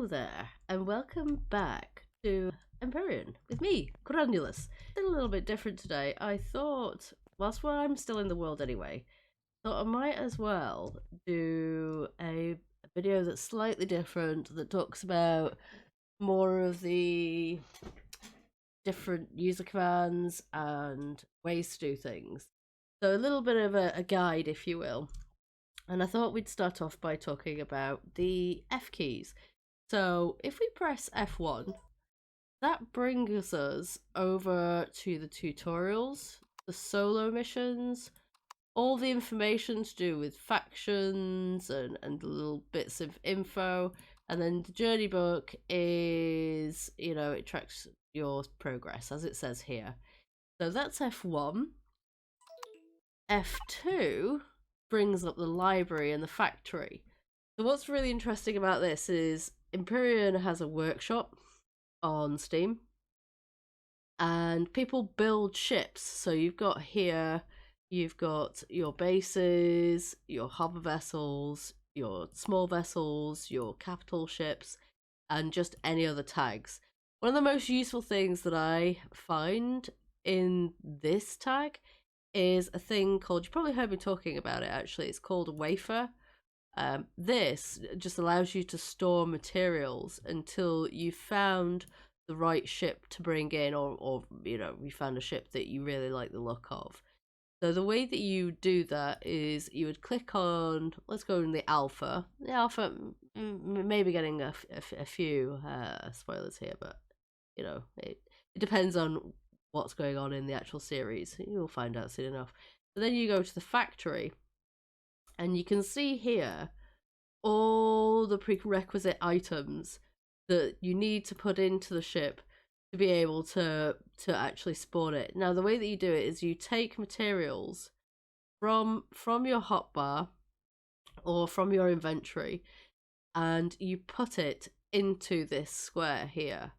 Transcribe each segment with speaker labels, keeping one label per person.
Speaker 1: Hello there, and welcome back to Empyrion with me, Granulus. It's a little bit different today. I thought, whilst I'm still in the world anyway, thought I might as well do a video that's slightly different, that talks about more of the different user commands and ways to do things. So a little bit of a guide, if you will. And I thought we'd start off by talking about the F keys. So if we press F1, that brings us over to the tutorials, the solo missions, all the information to do with factions and little bits of info. And then the journey book is, it tracks your progress, as it says here. So that's F1. F2 brings up the library and the factory. So what's really interesting about this is Empyrion has a workshop on Steam and people build ships. So you've got here, you've got your bases, your harbor vessels, your small vessels, your capital ships, and just any other tags. One of the most useful things that I find in this tag is a thing called, you probably heard me talking about it actually, it's called a wafer. This just allows you to store materials until you've found the right ship to bring in, or you found a ship that you really like the look of. So the way that you do that is you would click on, let's go in the alpha. The alpha may be getting a few spoilers here, but it depends on what's going on in the actual series. You'll find out soon enough. But then you go to the factory, and you can see here all the prerequisite items that you need to put into the ship to be able to actually spawn it. Now, the way that you do it is you take materials from your hotbar or from your inventory, and you put it into this square here.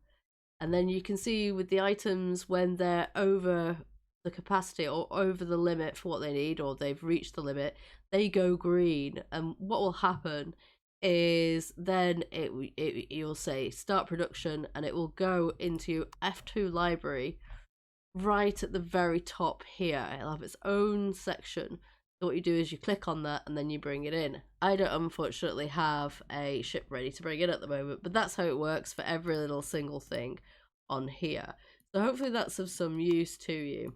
Speaker 1: And then you can see with the items, when they're over the capacity or over the limit for what they need, or they've reached the limit, they go green. And what will happen is then you'll say start production, and it will go into F2 library right at the very top here. It'll have its own section. So what you do is you click on that and then you bring it in. I don't unfortunately have a ship ready to bring in at the moment, but that's how it works for every little single thing on here. So hopefully that's of some use to you.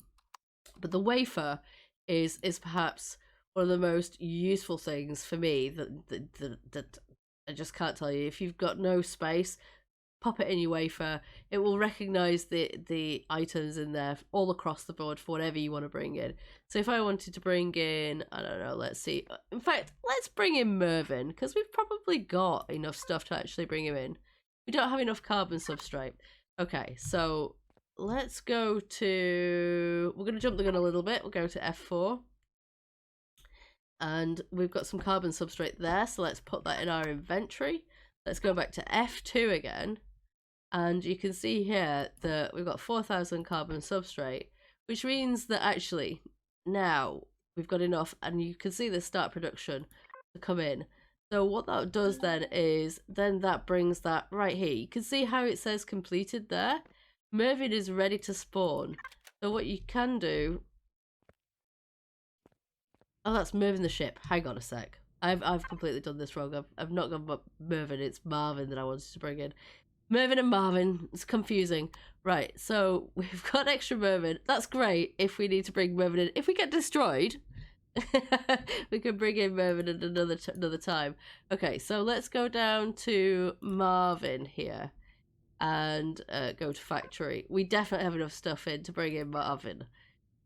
Speaker 1: But the wafer is perhaps one of the most useful things for me that I just can't tell you. If you've got no space, pop it in your wafer. It will recognize the items in there all across the board for whatever you want to bring in. So if I wanted to bring in, I don't know, let's see. In fact, let's bring in Mervyn, because we've probably got enough stuff to actually bring him in. We don't have enough carbon substrate. Okay, so let's go to, we're going to jump the gun a little bit. We'll go to F4. And we've got some carbon substrate there, so let's put that in our inventory. Let's go back to F2 again. And you can see here that we've got 4,000 carbon substrate, which means that actually now we've got enough, and you can see the start production to come in. So what that does then is, then that brings that right here. You can see how it says completed there. Mervyn is ready to spawn. So what you can do, oh, that's Mervyn the ship. Hang on a sec. I've completely done this wrong. I've not gone up Mervyn. It's Marvin that I wanted to bring in. Mervyn and Marvin. It's confusing. Right, so we've got extra Mervyn. That's great if we need to bring Mervyn in. If we get destroyed, we can bring in Mervyn at another time. Okay, so let's go down to Marvin here and go to factory. We definitely have enough stuff in to bring in Marvin.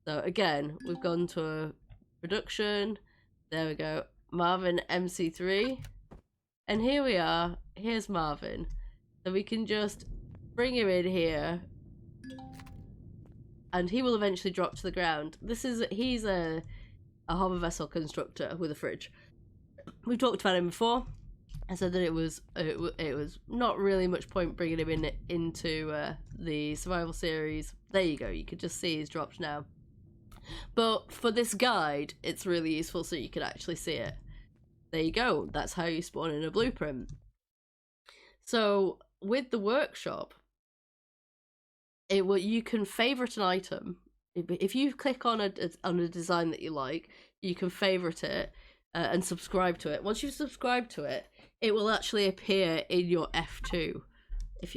Speaker 1: So again, we've gone to production. There we go. Marvin MC3. And here we are. Here's Marvin. So we can just bring him in here, and he will eventually drop to the ground. He's a harbor vessel constructor with a fridge. We've talked about him before. I said that it was not really much point bringing him into the survival series. There you go. You could just see he's dropped now. But for this guide, it's really useful so you can actually see it. There you go. That's how you spawn in a blueprint. So with the workshop, you can favorite an item. If you click on a design that you like, you can favorite it and subscribe to it. Once you've subscribed to it, it will actually appear in your F2,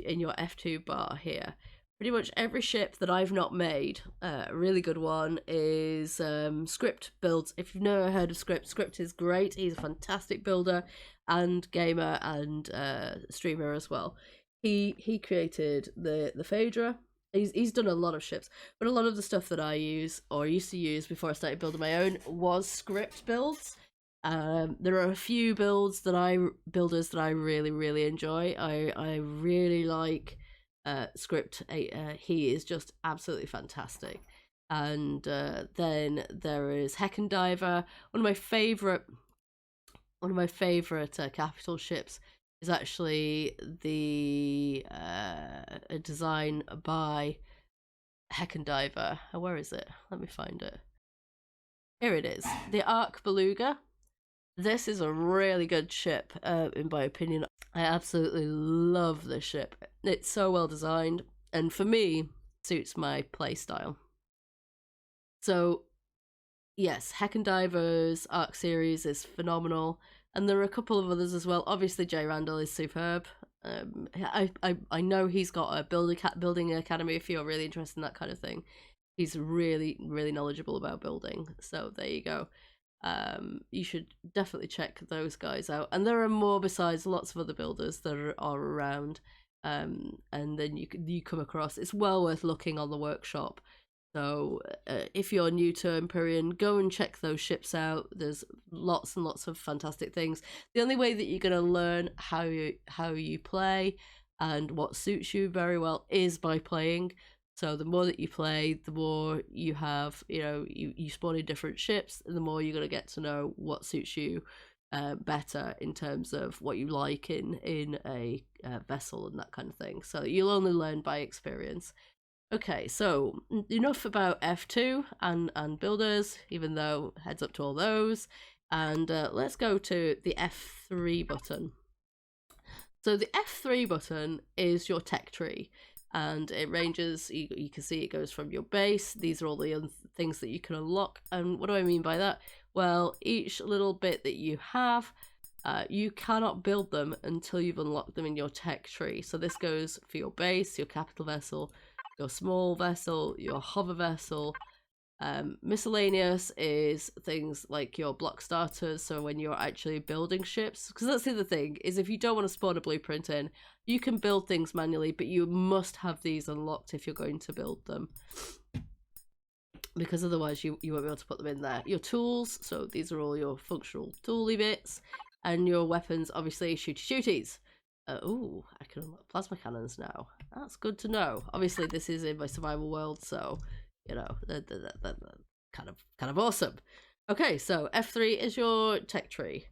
Speaker 1: in your F2 bar here. Pretty much every ship that I've not made, a really good one is Script builds. If you've never heard of Script, Script is great. He's a fantastic builder and gamer and streamer as well. He created the Phaedra. He's done a lot of ships, but a lot of the stuff that I use or used to use before I started building my own was Script builds. There are a few builders that I really enjoy. I really like Script. He is just absolutely fantastic. And then there is Heckendiver, one of my favorite capital ships is actually the a design by Heckendiver. Where is it? Let me find it. Here it is. The Ark Beluga. This is a really good ship, in my opinion. I absolutely love this ship. It's so well designed, and for me, suits my playstyle. So, yes, Heckendiver's Ark series is phenomenal, and there are a couple of others as well. Obviously, Jay Randall is superb. I know he's got a building academy if you're really interested in that kind of thing. He's really knowledgeable about building. So there you go. You should definitely check those guys out. And there are more besides, lots of other builders that are around. And then you come across. It's well worth looking on the workshop. So if you're new to Empyrion, go and check those ships out. There's lots and lots of fantastic things. The only way that you're going to learn how you play and what suits you very well is by playing. So the more that you play, the more you have, you spawn in different ships, and the more you're going to get to know what suits you better in terms of what you like in a vessel and that kind of thing. So you'll only learn by experience. Okay, so enough about F2 and builders, even though heads up to all those. And let's go to the F3 button. So the F3 button is your tech tree. And it ranges, you can see it goes from your base. These are all the things that you can unlock. And what do I mean by that? Well, each little bit that you have, you cannot build them until you've unlocked them in your tech tree. So this goes for your base, your capital vessel, your small vessel, your hover vessel. Miscellaneous is things like your block starters, so when you're actually building ships, because that's the other thing, is if you don't want to spawn a blueprint in, you can build things manually, but you must have these unlocked if you're going to build them, because otherwise you won't be able to put them in there. Your tools, so these are all your functional tooly bits, and your weapons, obviously shooties. Oh, I can unlock plasma cannons now. That's good to know. Obviously this is in my survival world, so that kind of awesome. Okay, so F3 is your tech tree.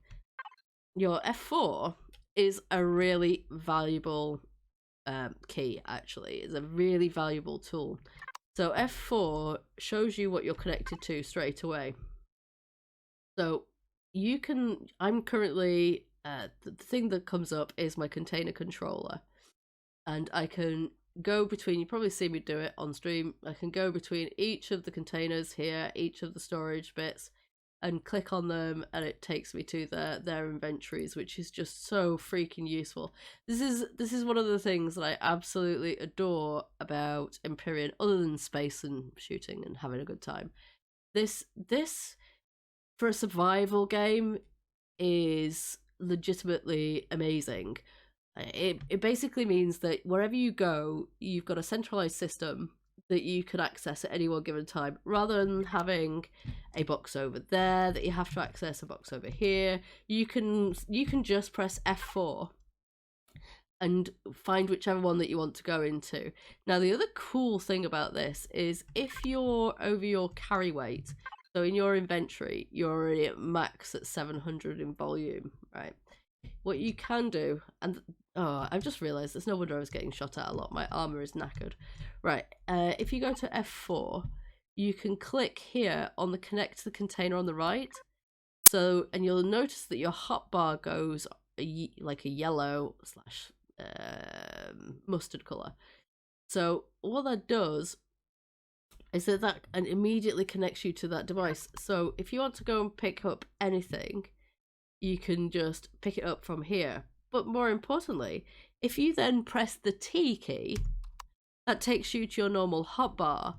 Speaker 1: Your F4 is a really valuable key, actually. It's a really valuable tool. So F4 shows you what you're connected to straight away. So I'm currently, the thing that comes up is my container controller. And I can go between, you probably see me do it on stream, I can go between each of the containers here, each of the storage bits, and click on them, and it takes me to their inventories, which is just so freaking useful. This is one of the things that I absolutely adore about Empyrion, other than space and shooting and having a good time. This for a survival game is legitimately amazing. It basically means that wherever you go, you've got a centralized system that you can access at any one given time, rather than having a box over there that you have to access, a box over here. You can just press F4 and find whichever one that you want to go into. Now, the other cool thing about this is if you're over your carry weight, so in your inventory, you're already at max at 700 in volume, right? What you can do, and I've just realised there's no wonder I was getting shot at a lot. My armour is knackered. Right, if you go to F4, you can click here on the connect to the container on the right. So, and you'll notice that your hotbar goes like a yellow / mustard colour. So what that does is that immediately connects you to that device. So if you want to go and pick up anything, you can just pick it up from here. But more importantly, if you then press the T key, that takes you to your normal hotbar,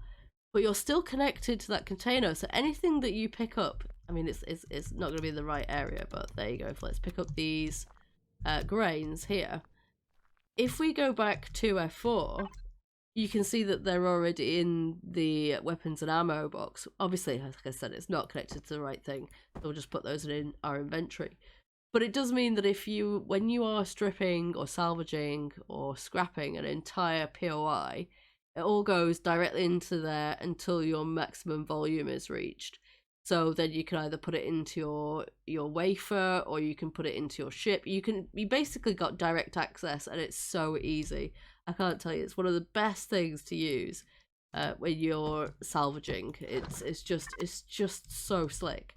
Speaker 1: but you're still connected to that container. So anything that you pick up, I mean, it's not going to be in the right area, but there you go. Let's pick up these grains here. If we go back to F4, you can see that they're already in the weapons and ammo box. Obviously, like I said, it's not connected to the right thing, so we'll just put those in our inventory. But it does mean that when you are stripping or salvaging or scrapping an entire POI, it all goes directly into there until your maximum volume is reached. So then you can either put it into your wafer, or you can put it into your ship. You basically got direct access, and it's so easy. I can't tell you, it's one of the best things to use when you're salvaging. It's just so slick.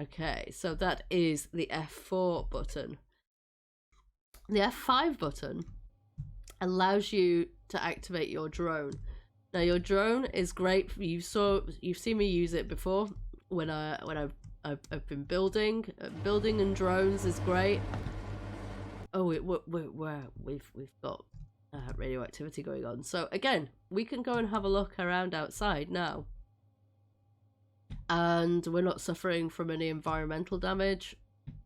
Speaker 1: Okay, so that is the F4 button. The F5 button allows you to activate your drone. Now your drone is great. You've seen me use it before when I've been building. Building and drones is great. Oh, we've got radioactivity going on. So again, we can go and have a look around outside now. And we're not suffering from any environmental damage,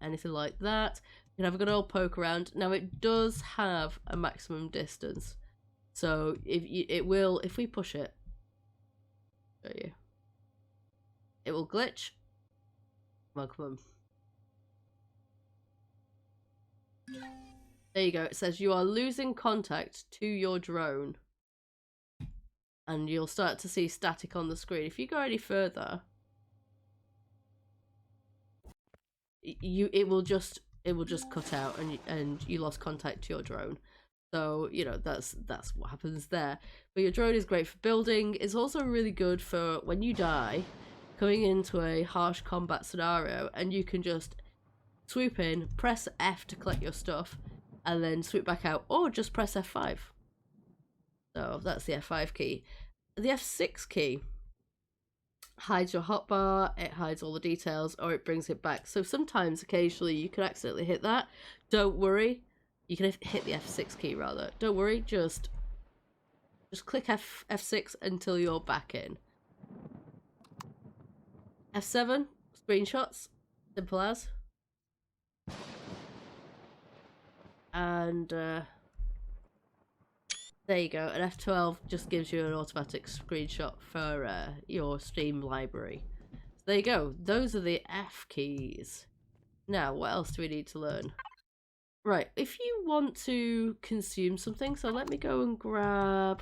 Speaker 1: anything like that. You can have a good old poke around. Now it does have a maximum distance, so if we push it, show you, it will glitch. Welcome. There you go. It says you are losing contact to your drone, and you'll start to see static on the screen. If you go any further, it will just cut out, and you lost contact to your drone. So you know that's what happens there. But your drone is great for building. It's also really good for when you die, coming into a harsh combat scenario, and you can just swoop in, press F to collect your stuff, and then swoop back out, or just press F5. So that's the F5 key. The F6 key hides your hotbar, it hides all the details, or it brings it back. So sometimes, occasionally, you can accidentally hit that. Don't worry. You can hit the F6 key, rather. Don't worry, just click F6 until you're back in. F7, screenshots. Simple as. And there you go. And F12 just gives you an automatic screenshot for your Steam library. So there you go. Those are the F keys. Now, what else do we need to learn? Right, if you want to consume something, so let me go and grab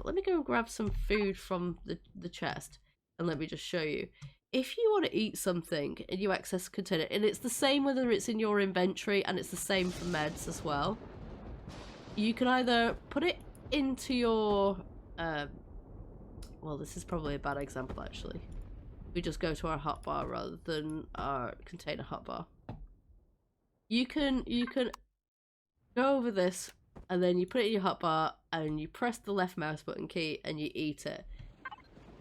Speaker 1: some food from the chest, and let me just show you. If you want to eat something and you access a container, and it's the same whether it's in your inventory, and it's the same for meds as well, you can either put it into your well, this is probably a bad example actually. We just go to our hotbar rather than our container hotbar. You can go over this, and then you put it in your hotbar, and you press the left mouse button key, and you eat it.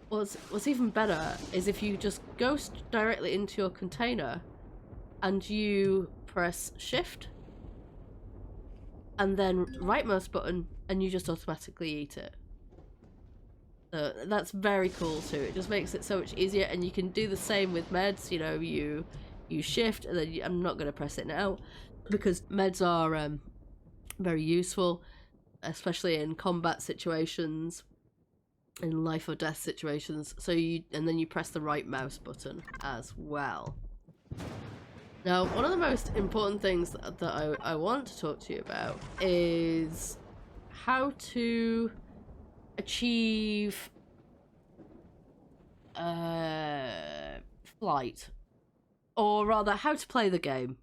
Speaker 1: What's even better is if you just go directly into your container, and you press shift, and then right mouse button, and you just automatically eat it. So that's very cool too. It just makes it so much easier, and you can do the same with meds. You know, you shift, and then I'm not going to press it now because meds are very useful, especially in combat situations, in life or death situations. So and then you press the right mouse button as well. Now, one of the most important things that I want to talk to you about is how to achieve flight, or rather how to play the game.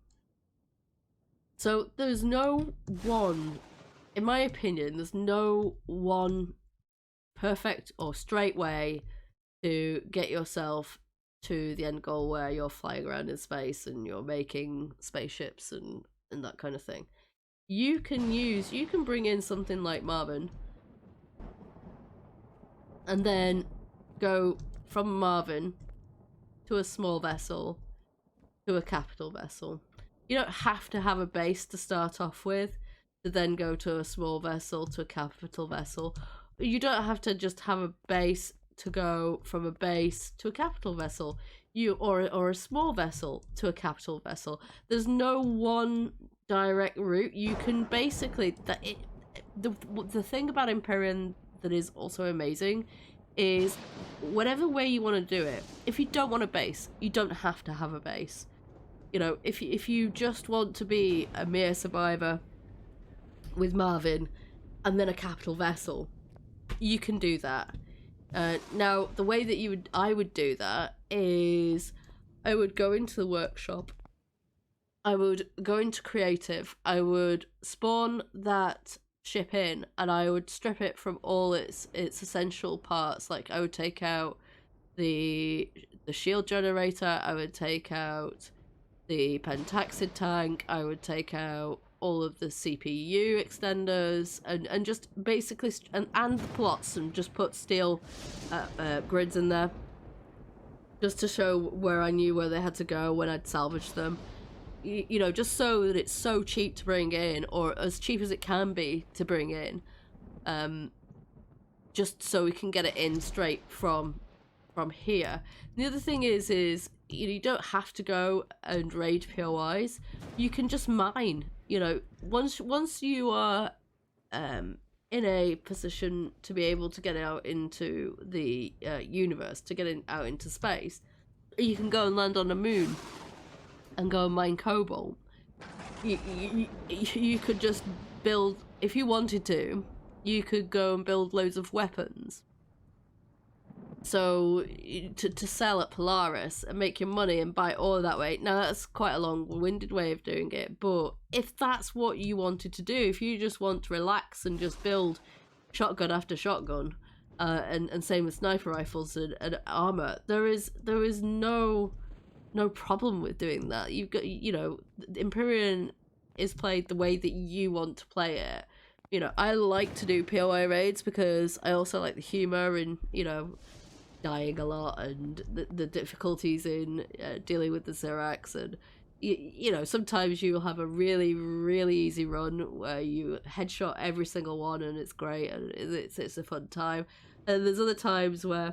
Speaker 1: So there's no one, in my opinion, there's no one perfect or straight way to get yourself to the end goal where you're flying around in space and you're making spaceships and that kind of thing. you can bring in something like Marvin and then go from Marvin to a small vessel to a capital vessel. You don't have to have a base to start off with to then go to a small vessel to a capital vessel. You don't have to just have a base to go from a base to a capital vessel. Or a small vessel to a capital vessel. There's no one direct route. You can basically the thing about Empyrion that is also amazing is whatever way you want to do it. If you don't want a base, you don't have to have a base. You know, if you just want to be a mere survivor with Marvin and then a capital vessel, you can do that. Now, the way that I would do that is I would go into the workshop, I would go into creative, I would spawn that ship in, and I would strip it from all its essential parts. Like, I would take out the shield generator, I would take out the pentaxid tank, I would take out all of the CPU extenders and just basically and the plots, and just put steel grids in there just to show where I knew where they had to go when I'd salvage them. You know, just so that it's so cheap to bring in, or as cheap as it can be to bring in, just so we can get it in straight from here. The other thing is you don't have to go and raid POIs. You can just mine. You know, once you are in a position to be able to get out into the universe, to get out into space, you can go and land on a moon and go and mine cobalt. You could just build, if you wanted to, you could go and build loads of weapons. So to sell at Polaris and make your money and buy all that way. Now that's quite a long-winded way of doing it, but if that's what you wanted to do, if you just want to relax and just build shotgun after shotgun, and same with sniper rifles and armor, there is no problem with doing that. You've got, you know, Empyrion is played the way that you want to play it. You know, I like to do POI raids because I also like the humor and, you know, dying a lot and the difficulties in dealing with the Zirax, and you know, sometimes you'll have a really easy run where you headshot every single one and it's great and it's a fun time, and there's other times where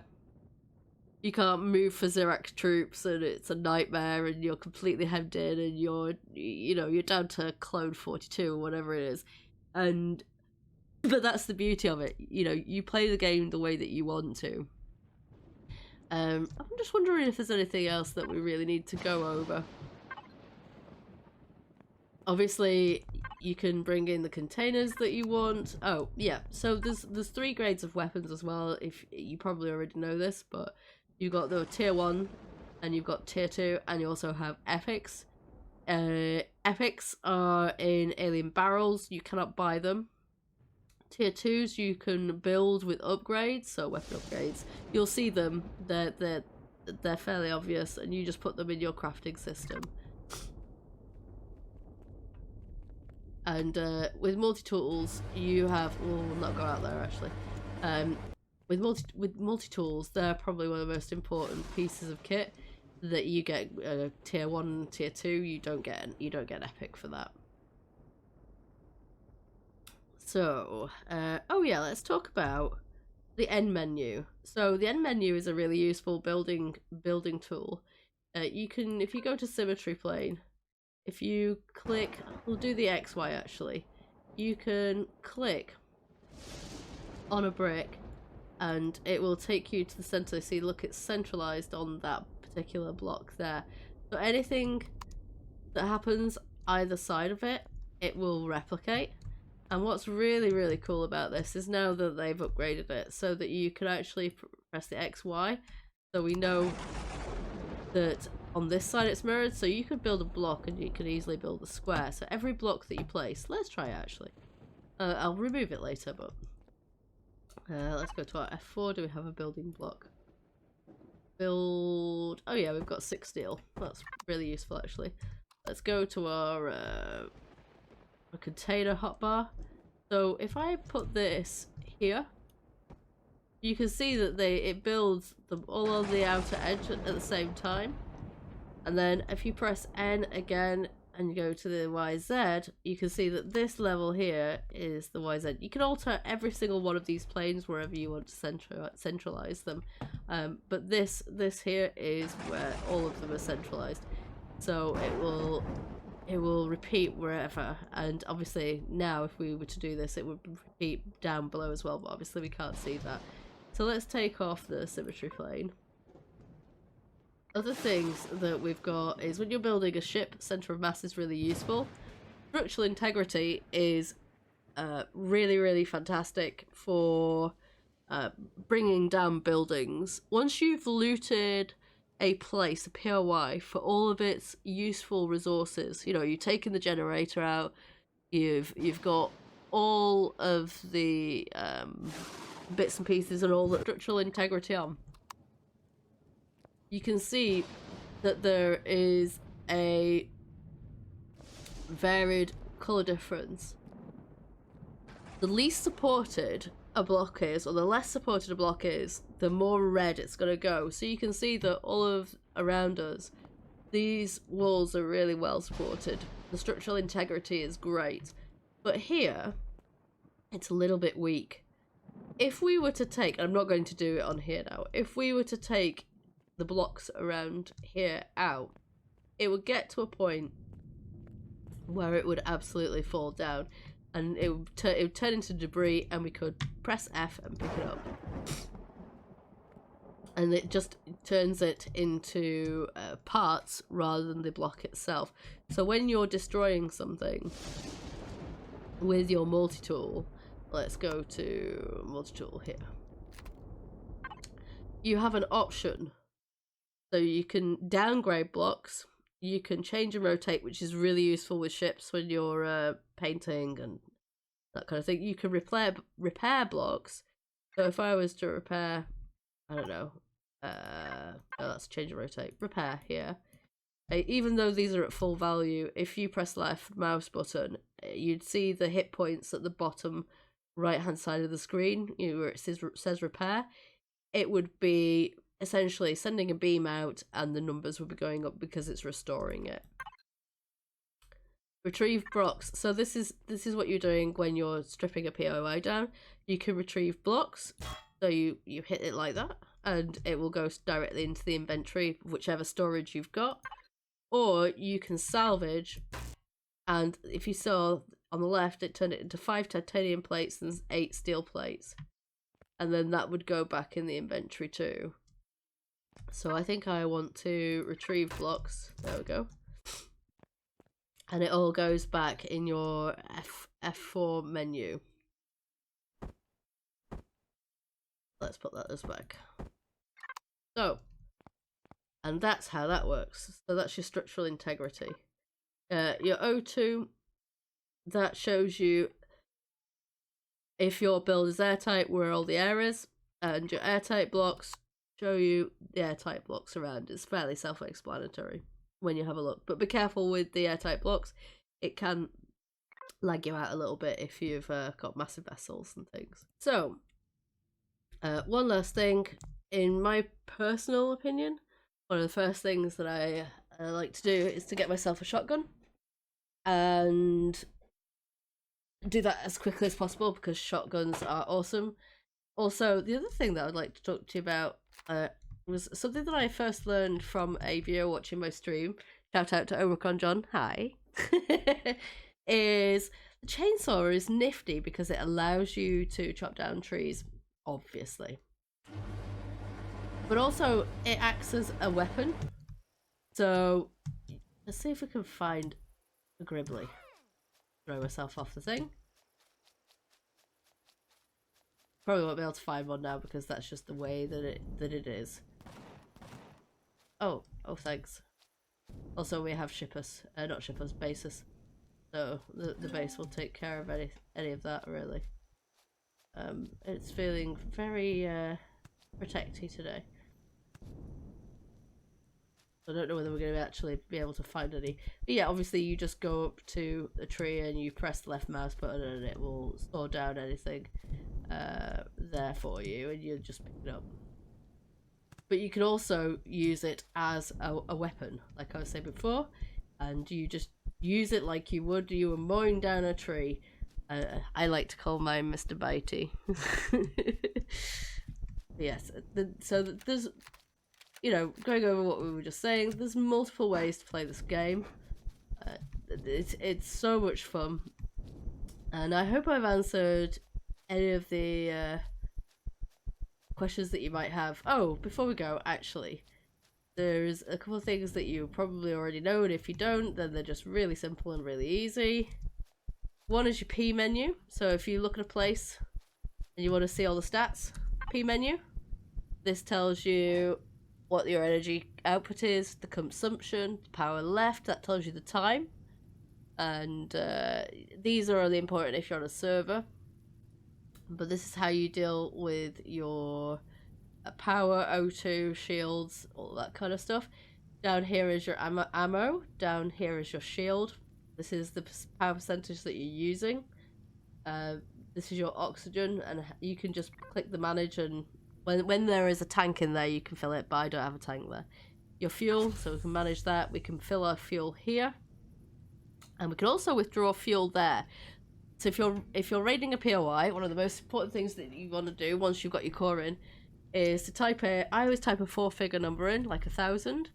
Speaker 1: you can't move for Zirax troops and it's a nightmare and you're completely hemmed in and you're down to clone 42 or whatever it is, but that's the beauty of it. You know, you play the game the way that you want to. I'm just wondering if there's anything else that we really need to go over. Obviously, you can bring in the containers that you want. Oh, yeah. So there's 3 grades of weapons as well. If you probably already know this, but you've got the tier 1, and you've got tier 2, and you also have epics. Epics are in alien barrels. You cannot buy them. Tier 2s you can build with upgrades, so weapon upgrades. You'll see them, they're fairly obvious, and you just put them in your crafting system. And with multi-tools you have, we'll not go out there actually. With multi-tools, they're probably one of the most important pieces of kit that you get. Tier 1 and tier 2, you don't get epic for that. So, oh yeah, let's talk about the end menu. So the end menu is a really useful building tool. You can, if you go to symmetry plane, if you click, we'll do the XY actually. You can click on a brick and it will take you to the center. See, look, it's centralized on that particular block there. So anything that happens either side of it, it will replicate. And what's really cool about this is now that they've upgraded it so that you can actually press the XY, so we know that on this side it's mirrored, so you could build a block and you could easily build a square. So every block that you place, let's try it actually. I'll remove it later, but let's go to our F4. Do we have a building block? Build. Oh yeah, we've got 6 steel. That's really useful actually. Let's go to our a container hotbar. So if I put this here, you can see that it builds them all on the outer edge at the same time. And then if you press N again and you go to the YZ, you can see that this level here is the YZ. You can alter every single one of these planes wherever you want to centralize them. But this here is where all of them are centralized. So it will repeat wherever, and obviously now if we were to do this it would repeat down below as well, but obviously we can't see that. So let's take off the symmetry plane. Other things that we've got is when you're building a ship, center of mass is really useful. Structural integrity is really fantastic for bringing down buildings. Once you've looted a place, a POI, for all of its useful resources, you know, you've taken the generator out, you've got all of the bits and pieces and all the structural integrity on, you can see that there is a varied colour difference. The least supported a block is, or the less supported a block is, the more red it's going to go. So you can see that all of around us, these walls are really well supported. The structural integrity is great. But here, it's a little bit weak. If we were to take, I'm not going to do it on here now, if we were to take the blocks around here out, it would get to a point where it would absolutely fall down. And it would turn into debris, and we could press F and pick it up. And it just turns it into parts rather than the block itself. So when you're destroying something with your multi-tool, let's go to multi-tool here. You have an option. So you can downgrade blocks. You can change and rotate, which is really useful with ships when you're painting and that kind of thing. You can repair blocks. So if I was to repair, I don't know, let's change and rotate. Repair here. Even though these are at full value, if you press left mouse button, you'd see the hit points at the bottom right hand side of the screen, where it says repair. It would be essentially sending a beam out and the numbers will be going up because it's restoring it. Retrieve blocks. So this is what you're doing when you're stripping a POI down. You can retrieve blocks. So you hit it like that and it will go directly into the inventory, whichever storage you've got. Or you can salvage, and if you saw on the left, it turned it into 5 titanium plates and 8 steel plates. And then that would go back in the inventory too. So I think I want to retrieve blocks. There we go. And it all goes back in your F4 menu. Let's put that as back. So, and that's how that works. So that's your structural integrity. Your O2, that shows you if your build is airtight, where all the air is, and your airtight blocks show you the airtight blocks around. It's fairly self-explanatory when you have a look, but be careful with the airtight blocks. It can lag you out a little bit if you've got massive vessels and things. So one last thing, in my personal opinion, one of the first things that I like to do is to get myself a shotgun and do that as quickly as possible because shotguns are awesome. Also, the other thing that I'd like to talk to you about was something that I first learned from a viewer watching my stream. Shout out to Omicron John, hi. Is the chainsaw is nifty because it allows you to chop down trees, obviously. But also, it acts as a weapon. So, let's see if we can find a gribbly. Throw myself off the thing. Probably won't be able to find one now because that's just the way that it is. Oh, thanks. Also, we have shippers, not shippers, bases. So the base will take care of any of that really. It's feeling very protecty today. I don't know whether we're going to actually be able to find any. But yeah, obviously you just go up to a tree and you press the left mouse button and it will store down anything there for you, and you just pick it up. But you can also use it as a weapon, like I was saying before, and you just use it like you would you were mowing down a tree. I like to call mine Mr. Bitey. Yes, so there's, you know, going over what we were just saying, there's multiple ways to play this game. It's so much fun, and I hope I've answered any of the questions that you might have. Oh, before we go, actually, there's a couple of things that you probably already know, and if you don't, then they're just really simple and really easy. One is your P menu. So if you look at a place and you want to see all the stats, P menu. This tells you what your energy output is, the consumption, the power left, that tells you the time. And these are really important if you're on a server. But this is how you deal with your power, O2, shields, all that kind of stuff. Down here is your ammo. Down here is your shield. This is the power percentage that you're using. This is your oxygen, and you can just click the manage, and when there is a tank in there, you can fill it, but I don't have a tank there. Your fuel, so we can manage that. We can fill our fuel here, and we can also withdraw fuel there. So if you're raiding a POI, one of the most important things that you want to do once you've got your core in is to I always type a 4-figure number in, like 1,000,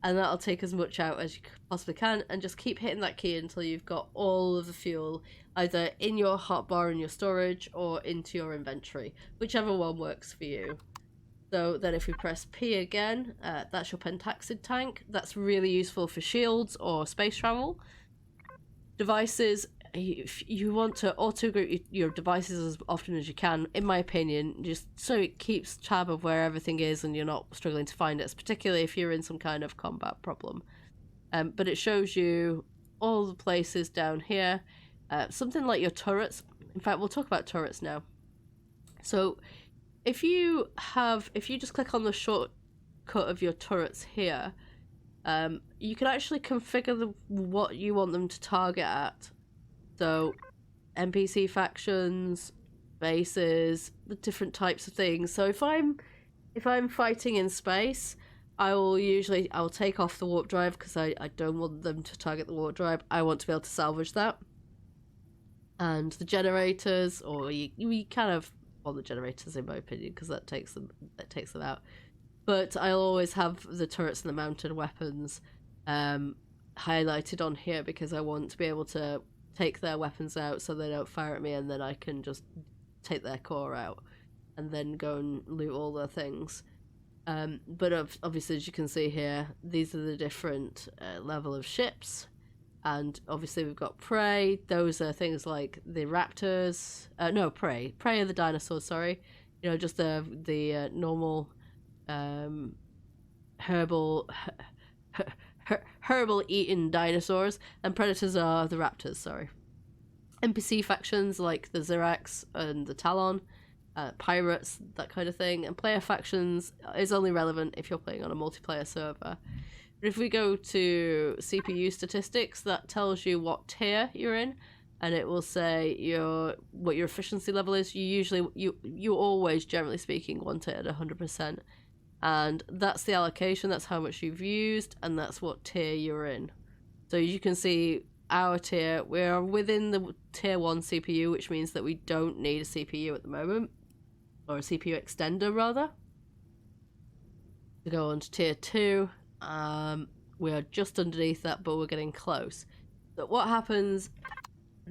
Speaker 1: and that'll take as much out as you possibly can, and just keep hitting that key until you've got all of the fuel either in your hotbar in your storage or into your inventory, whichever one works for you. So then if we press P again, that's your pentaxid tank. That's really useful for shields or space travel. Devices, if you want to auto-group your devices as often as you can, in my opinion, just so it keeps tab of where everything is and you're not struggling to find it, particularly if you're in some kind of combat problem. But it shows you all the places down here. Something like your turrets. In fact, we'll talk about turrets now. So if you just click on the shortcut of your turrets here, you can actually configure what you want them to target at. So NPC factions, bases, the different types of things. So if I'm fighting in space, I'll take off the warp drive because I don't want them to target the warp drive. I want to be able to salvage that. And the generators, or you kind of want the generators in my opinion, because that takes them out. But I'll always have the turrets and the mounted weapons highlighted on here because I want to be able to take their weapons out so they don't fire at me, and then I can just take their core out and then go and loot all their things. But obviously, as you can see here, these are the different level of ships. And obviously we've got prey. Those are things like the raptors. No, prey. Prey are the dinosaurs, sorry. You know, just the normal herbal eating dinosaurs, and predators are the raptors, sorry. NPC factions like the Zirax and the Talon, pirates, that kind of thing, and player factions is only relevant if you're playing on a multiplayer server. But if we go to CPU statistics, that tells you what tier you're in, and it will say what your efficiency level is. You always, generally speaking, want it at 100%. And that's the allocation, that's how much you've used, and that's what tier you're in. So you can see our tier, we're within the tier 1 CPU, which means that we don't need a CPU at the moment, or a CPU extender rather. To go on to tier 2, we are just underneath that, but we're getting close. So what happens,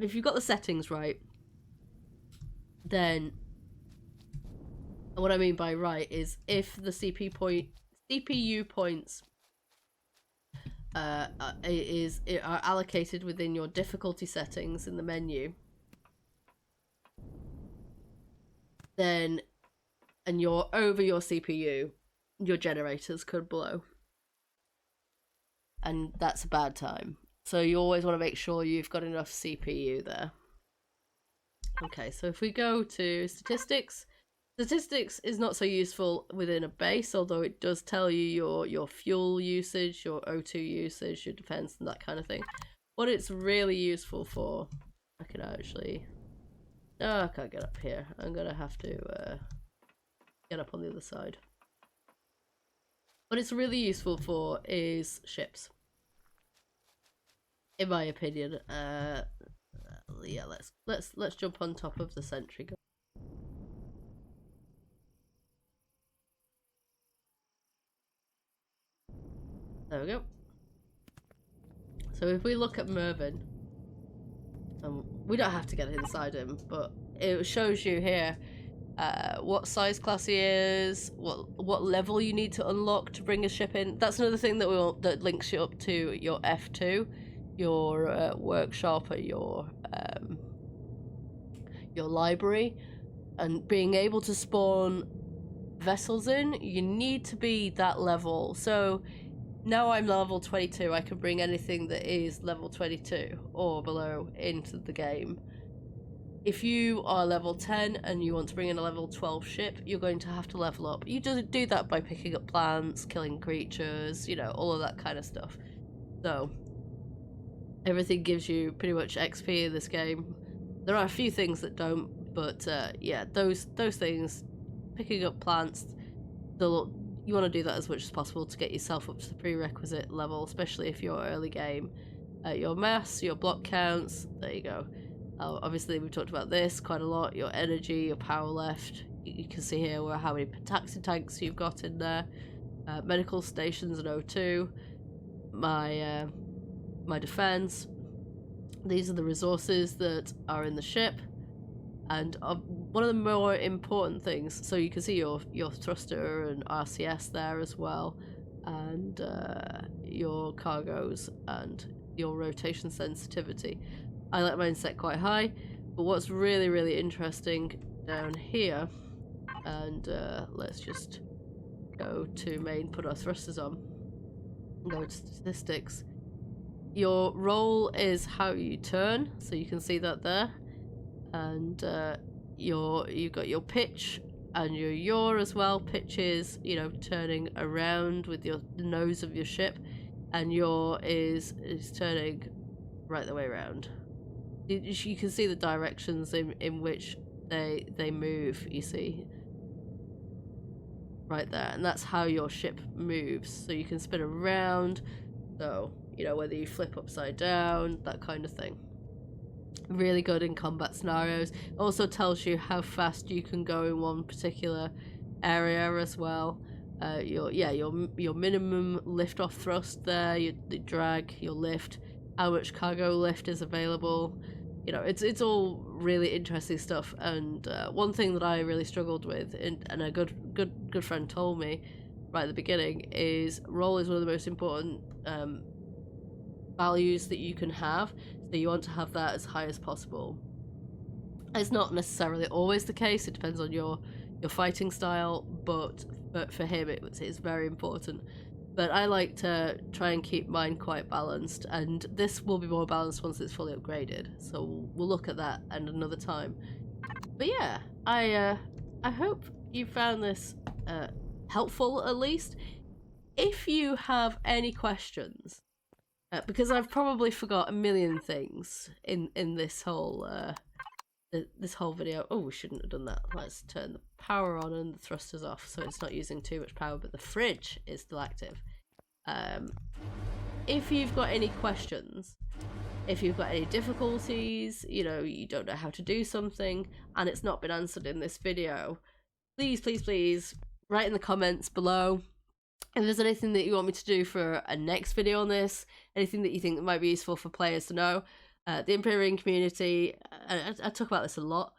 Speaker 1: if you've got the settings right, then what I mean by right is if the CPU points are allocated within your difficulty settings in the menu, then, and you're over your CPU, your generators could blow. And that's a bad time. So you always want to make sure you've got enough CPU there. Okay, so if we go to statistics, Statistics is not so useful within a base, although it does tell you your fuel usage, your O2 usage, your defense, and that kind of thing. What it's really useful for, I can actually... No, I can't get up here. I'm gonna have to get up on the other side. What it's really useful for is ships, in my opinion. Yeah, let's jump on top of the sentry. There we go. So if we look at Mervyn, we don't have to get inside him, but it shows you here what size class he is, what level you need to unlock to bring a ship in. That's another thing that links you up to your F2, your workshop, or your library, and being able to spawn vessels in. You need to be that level. So now I'm level 22, I can bring anything that is level 22 or below into the game. If you are level 10 and you want to bring in a level 12 ship, you're going to have to level up. You just do that by picking up plants, killing creatures, you know, all of that kind of stuff. So everything gives you pretty much XP in this game. There are a few things that don't, but yeah, those things, picking up plants, you want to do that as much as possible to get yourself up to the prerequisite level, especially if you're early game. Your mass, your block counts, there you go. Obviously we've talked about this quite a lot. Your energy, your power left. You can see here how many taxi tanks you've got in there. Medical stations and O2. My defense. These are the resources that are in the ship. And one of the more important things, so you can see your thruster and RCS there as well, and your cargoes and your rotation sensitivity. I let mine set quite high, but what's really, really interesting down here, and let's just go to main, put our thrusters on, and go to statistics. Your roll is how you turn, so you can see that there. And you've got your pitch and your yaw as well. Pitch is, you know, turning around with the nose of your ship, and yaw is turning right the way around. You can see the directions in which they move, you see, right there, and that's how your ship moves. So you can spin around, so you know, whether you flip upside down, that kind of thing. Really good in combat scenarios. Also tells you how fast you can go in one particular area as well. Your minimum lift off thrust there, your drag, your lift, how much cargo lift is available. You know, it's all really interesting stuff. And one thing that I really struggled with, and a good friend told me right at the beginning, is roll is one of the most important values that you can have. So you want to have that as high as possible. It's not necessarily always the case. It depends on your fighting style, but for him it's very important. But I like to try and keep mine quite balanced, and this will be more balanced once it's fully upgraded. So we'll look at that at another time. But yeah, I hope you found this helpful at least. If you have any questions, because I've probably forgot a million things in this whole video. Oh, we shouldn't have done that. Let's turn the power on and the thrusters off so it's not using too much power, but the fridge is still active. If you've got any questions, if you've got any difficulties, you know, you don't know how to do something and it's not been answered in this video, please write in the comments below. If there's anything that you want me to do for a next video on this, anything that you think that might be useful for players to know, the Empyrion community, I talk about this a lot,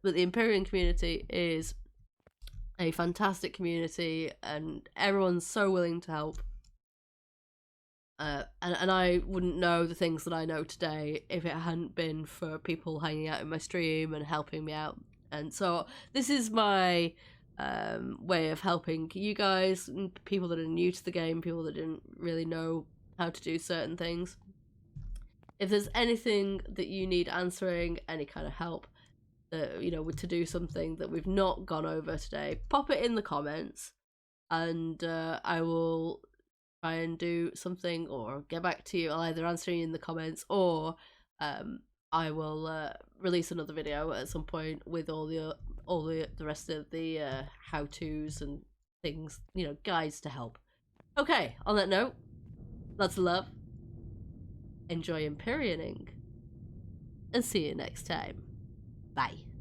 Speaker 1: but the Empyrion community is a fantastic community and everyone's so willing to help. And I wouldn't know the things that I know today if it hadn't been for people hanging out in my stream and helping me out. And so this is my way of helping you guys, people that are new to the game, people that didn't really know how to do certain things. If there's anything that you need answering, any kind of help, you know, to do something that we've not gone over today, pop it in the comments, and I will try and do something or get back to you. I'll either answer you in the comments, or I will release another video at some point with all the rest of the how-tos and things, you know, guides to help. Okay, on that note, lots of love, enjoy Empyrioning, and see you next time. Bye.